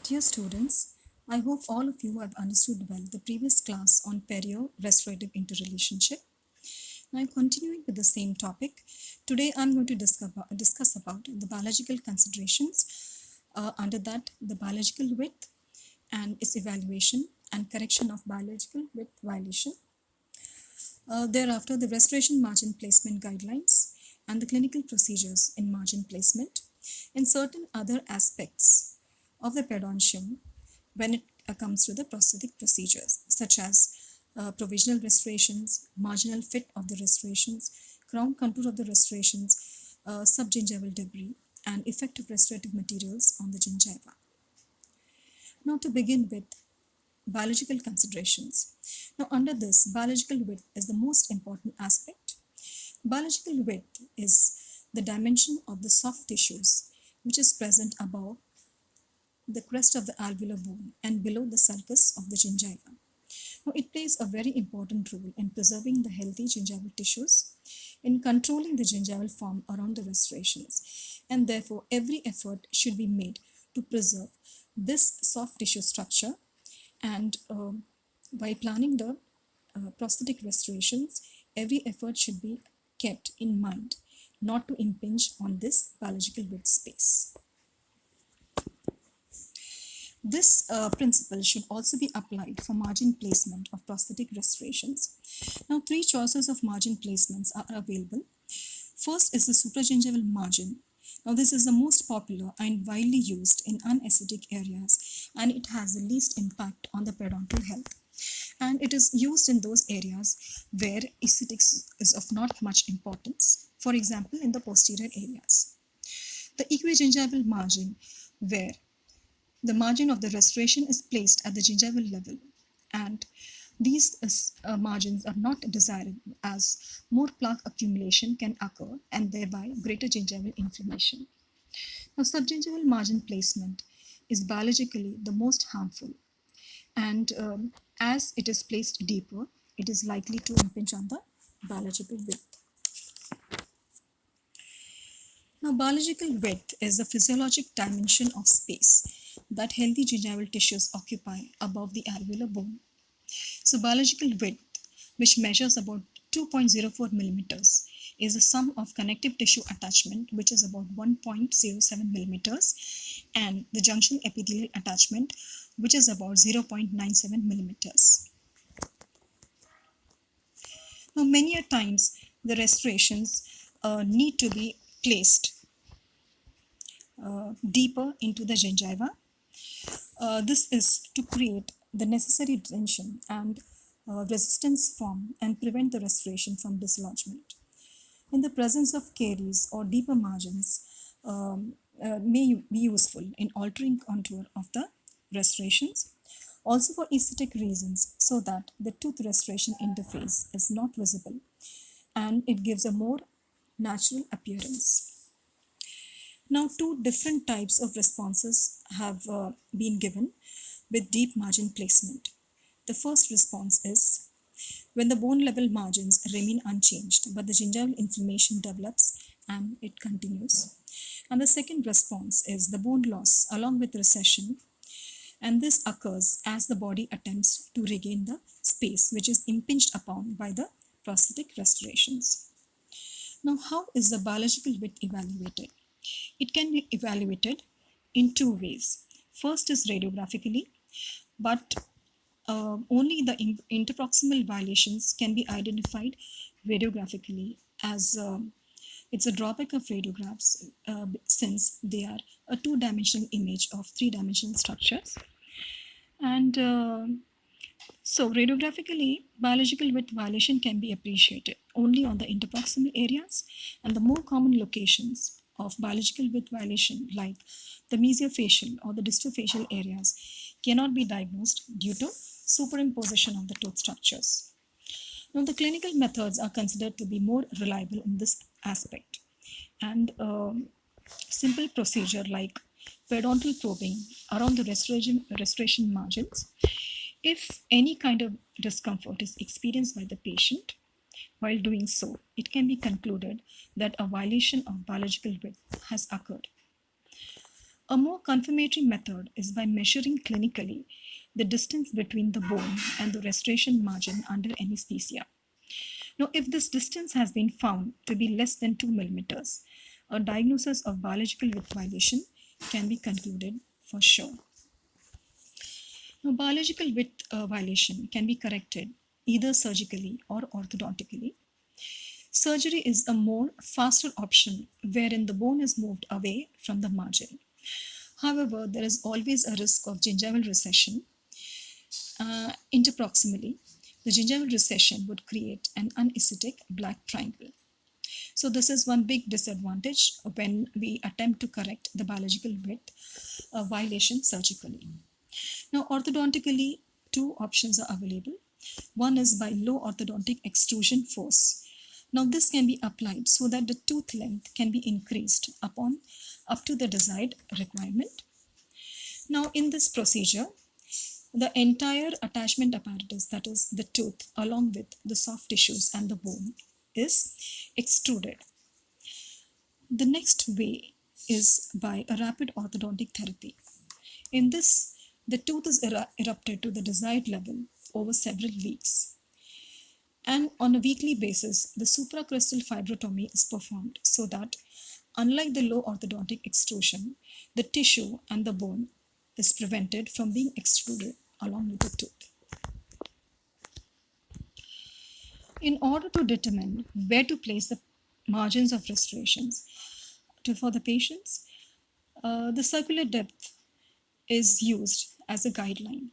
Dear students, I hope all of you have understood well the previous class on perio-restorative interrelationship. Now, continuing with the same topic, today I'm going to discuss about the biological considerations. Under that, the biological width and its evaluation and correction of biological width violation. Thereafter, the restoration margin placement guidelines and the clinical procedures in margin placement and certain other aspects of the pedontium when it comes to the prosthetic procedures, such as provisional restorations, marginal fit of the restorations, crown contour of the restorations, subgingival debris, and effect of restorative materials on the gingiva. Now, to begin with, biological considerations. Now, under this, biological width is the most important aspect. Biological width is the dimension of the soft tissues which is present above the crest of the alveolar bone and below the sulcus of the gingiva. Now, it plays a very important role in preserving the healthy gingival tissues, in controlling the gingival form around the restorations, and therefore every effort should be made to preserve this soft tissue structure. And while planning the prosthetic restorations, every effort should be kept in mind not to impinge on this biological width space. This principle should also be applied for margin placement of prosthetic restorations. Now, three choices of margin placements are available. First is the supragingival margin. Now, this is the most popular and widely used in unesthetic areas, and it has the least impact on the periodontal health. And it is used in those areas where aesthetics is of not much importance, for example, in the posterior areas. The equigingival margin, where the margin of the restoration is placed at the gingival level, and these margins are not desirable as more plaque accumulation can occur and thereby greater gingival inflammation. Now, subgingival margin placement is biologically the most harmful, and as it is placed deeper, it is likely to impinge on the biological width. Now, biological width is the physiologic dimension of space that healthy gingival tissues occupy above the alveolar bone. So, biological width, which measures about 2.04 millimeters, is a sum of connective tissue attachment, which is about 1.07 millimeters, and the junction epithelial attachment, which is about 0.97 millimeters. Now, many a times the restorations need to be placed deeper into the gingiva. This is to create the necessary tension and resistance form and prevent the restoration from dislodgement. In the presence of caries or deeper margins may be useful in altering contour of the restorations, also for aesthetic reasons, so that the tooth restoration interface is not visible and it gives a more natural appearance. Now, two different types of responses have been given with deep margin placement. The first response is when the bone level margins remain unchanged, but the gingival inflammation develops and it continues. And the second response is the bone loss along with recession, and this occurs as the body attempts to regain the space which is impinged upon by the prosthetic restorations. Now, how is the biological width evaluated? It can be evaluated in two ways. First is radiographically, but only the interproximal violations can be identified radiographically, as it's a drawback of radiographs since they are a two-dimensional image of three-dimensional structures. And so radiographically, biological width violation can be appreciated only on the interproximal areas, and the more common locations of biological width violation like the mesiofacial or the distal areas cannot be diagnosed due to superimposition of the tooth structures. Now, the clinical methods are considered to be more reliable in this aspect, and simple procedure like periodontal probing around the restoration margins. If any kind of discomfort is experienced by the patient while doing so, it can be concluded that a violation of biological width has occurred. A more confirmatory method is by measuring clinically the distance between the bone and the restoration margin under anesthesia. Now, if this distance has been found to be less than 2 millimeters, a diagnosis of biological width violation can be concluded for sure. Now, biological width violation can be corrected either surgically or orthodontically. Surgery is a more faster option wherein the bone is moved away from the margin. However, there is always a risk of gingival recession. Interproximally, the gingival recession would create an anesthetic black triangle. So this is one big disadvantage when we attempt to correct the biological width violation surgically. Now, orthodontically, two options are available. One is by low orthodontic extrusion force. Now, this can be applied so that the tooth length can be increased up to the desired requirement. Now, in this procedure, the entire attachment apparatus, that is the tooth, along with the soft tissues and the bone, is extruded. The next way is by a rapid orthodontic therapy. In this, the tooth is erupted to the desired level over several weeks. And on a weekly basis, the supracrustal fibrotomy is performed so that, unlike the low orthodontic extrusion, the tissue and the bone is prevented from being extruded along with the tooth. In order to determine where to place the margins of restorations for the patients, the circular depth is used as a guideline,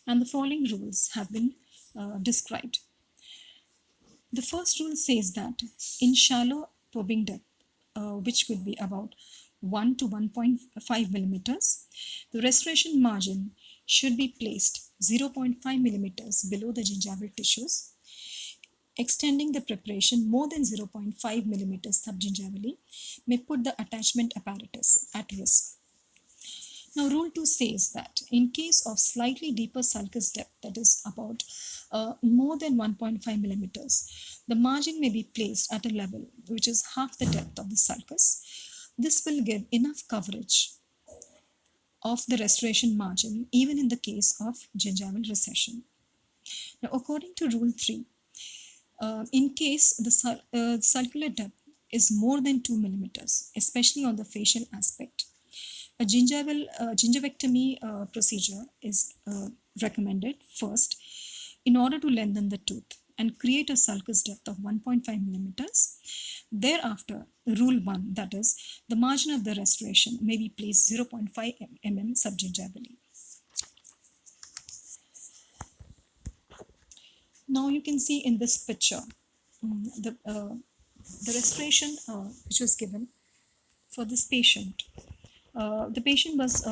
and the following rules have been described. The first rule says that in shallow probing depth, which could be about 1 to 1.5 millimeters, the restoration margin should be placed 0.5 millimeters below the gingival tissues. Extending the preparation more than 0.5 millimeters subgingivally may put the attachment apparatus at risk. Now, rule 2 says that in case of slightly deeper sulcus depth, that is about more than 1.5 millimeters, the margin may be placed at a level which is half the depth of the sulcus. This will give enough coverage of the restoration margin even in the case of gingival recession. Now, according to rule 3, in case the sulcular depth is more than 2 millimeters, especially on the facial aspect, a gingivectomy procedure is recommended first in order to lengthen the tooth and create a sulcus depth of 1.5 millimeters. Thereafter, rule 1, that is, the margin of the restoration may be placed 0.5 mm subgingivally. Now you can see in this picture the restoration which was given for this patient. The patient was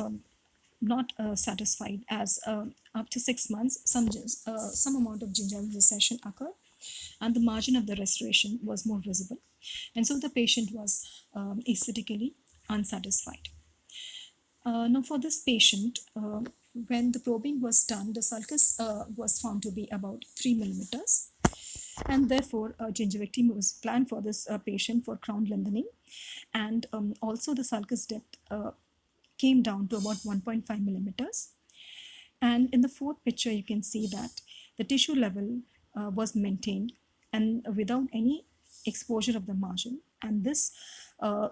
not satisfied as after 6 months some amount of gingival recession occurred and the margin of the restoration was more visible, and so the patient was aesthetically unsatisfied. Now for this patient, when the probing was done, the sulcus was found to be about 3 millimeters, and therefore gingivectomy was planned for this patient for crown lengthening, and also the sulcus depth came down to about 1.5 millimeters. And in the fourth picture, you can see that the tissue level was maintained and without any exposure of the margin. And this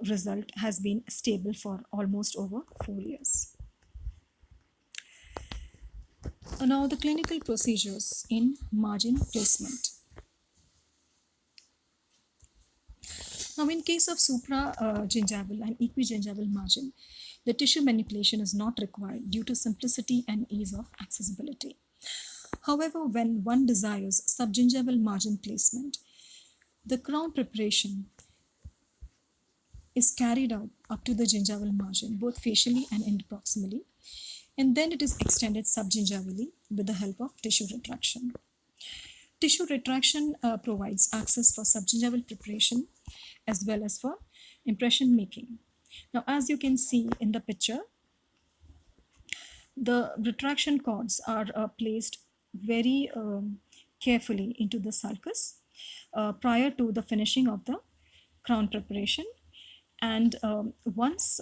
result has been stable for almost over 4 years. Now the clinical procedures in margin placement. Now in case of supragingival and equigingival margin, the tissue manipulation is not required due to simplicity and ease of accessibility. However, when one desires subgingival margin placement, the crown preparation is carried out up to the gingival margin, both facially and interproximally, and then it is extended subgingivally with the help of tissue retraction. Tissue retraction provides access for subgingival preparation as well as for impression making. Now, as you can see in the picture, the retraction cords are placed very carefully into the sulcus prior to the finishing of the crown preparation, and once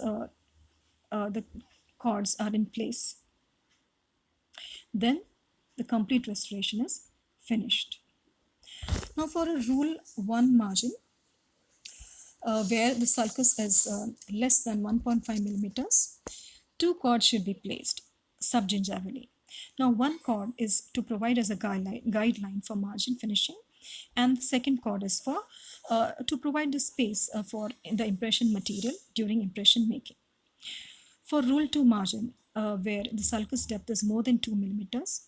the cords are in place, then the complete restoration is finished. Now for a rule 1 margin, where the sulcus is less than 1.5 millimeters, 2 cords should be placed subgingivally. Now one cord is to provide as a guideline for margin finishing, and the second cord is for to provide the space for the impression material during impression making. For rule 2 margin, where the sulcus depth is more than 2 millimeters,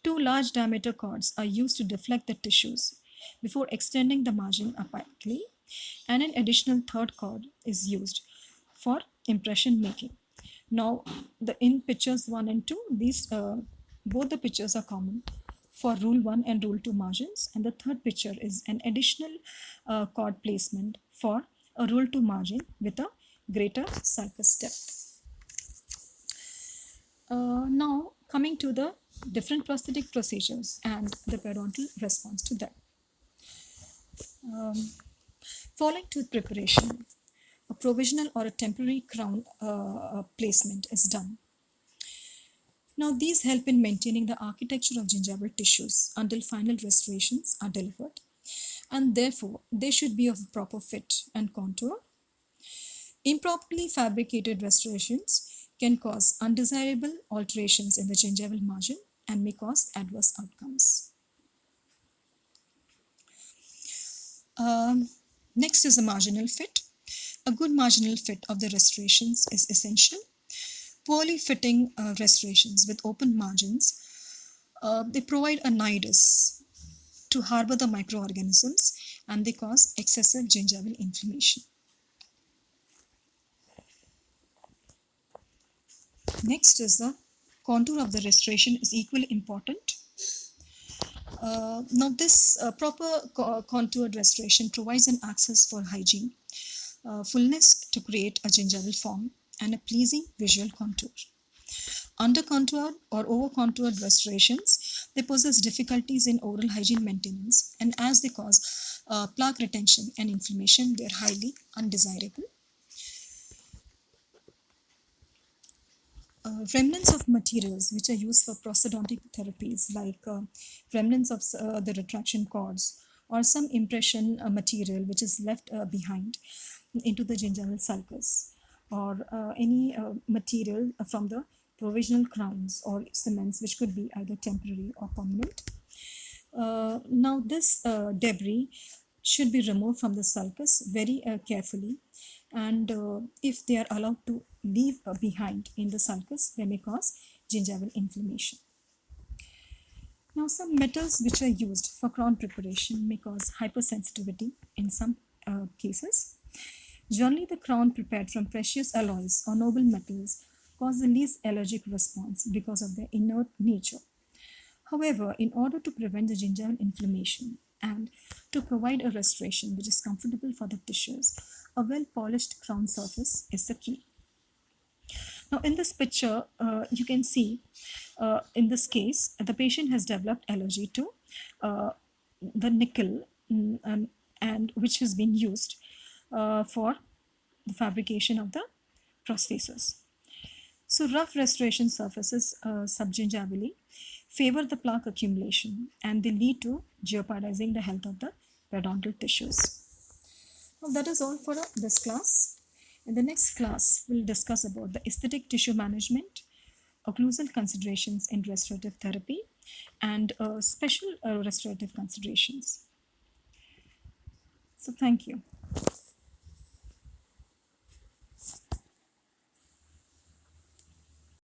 2 large diameter cords are used to deflect the tissues before extending the margin apically, and an additional third cord is used for impression making. Now, in pictures 1 and 2, these both the pictures are common for rule 1 and rule 2 margins, and the third picture is an additional cord placement for a rule 2 margin with a greater sulcus depth. Now, coming to the different prosthetic procedures and the periodontal response to them. Following tooth preparation, a provisional or a temporary crown placement is done. Now, these help in maintaining the architecture of gingival tissues until final restorations are delivered, and therefore they should be of proper fit and contour. Improperly fabricated restorations can cause undesirable alterations in the gingival margin and may cause adverse outcomes. Next is a marginal fit. A good marginal fit of the restorations is essential. Poorly fitting restorations with open margins, they provide a nidus to harbor the microorganisms, and they cause excessive gingival inflammation. Next is the contour of the restoration is equally important. Now this proper contoured restoration provides an access for hygiene, fullness to create a gingival form, and a pleasing visual contour. Under-contoured or over-contoured restorations, they possess difficulties in oral hygiene maintenance, and as they cause plaque retention and inflammation, they are highly undesirable. Remnants of materials which are used for prosthodontic therapies, like remnants of the retraction cords or some impression material which is left behind into the gingival sulcus, or any material from the provisional crowns or cements, which could be either temporary or permanent. Now this debris should be removed from the sulcus very carefully, and if they are allowed to leave behind in the sulcus, they may cause gingival inflammation. Now, some metals which are used for crown preparation may cause hypersensitivity in some cases. Generally, the crown prepared from precious alloys or noble metals cause the least allergic response because of their inert nature. However, in order to prevent the gingival inflammation and to provide a restoration which is comfortable for the tissues, a well-polished crown surface is the key. Now, in this picture, you can see, in this case, the patient has developed allergy to the nickel, and which has been used for the fabrication of the prosthesis. So, rough restoration surfaces subgingivally favor the plaque accumulation, and they lead to jeopardizing the health of the periodontal tissues. Well, that is all for this class. In the next class, we'll discuss about the aesthetic tissue management, occlusal considerations in restorative therapy, and special restorative considerations. So thank you.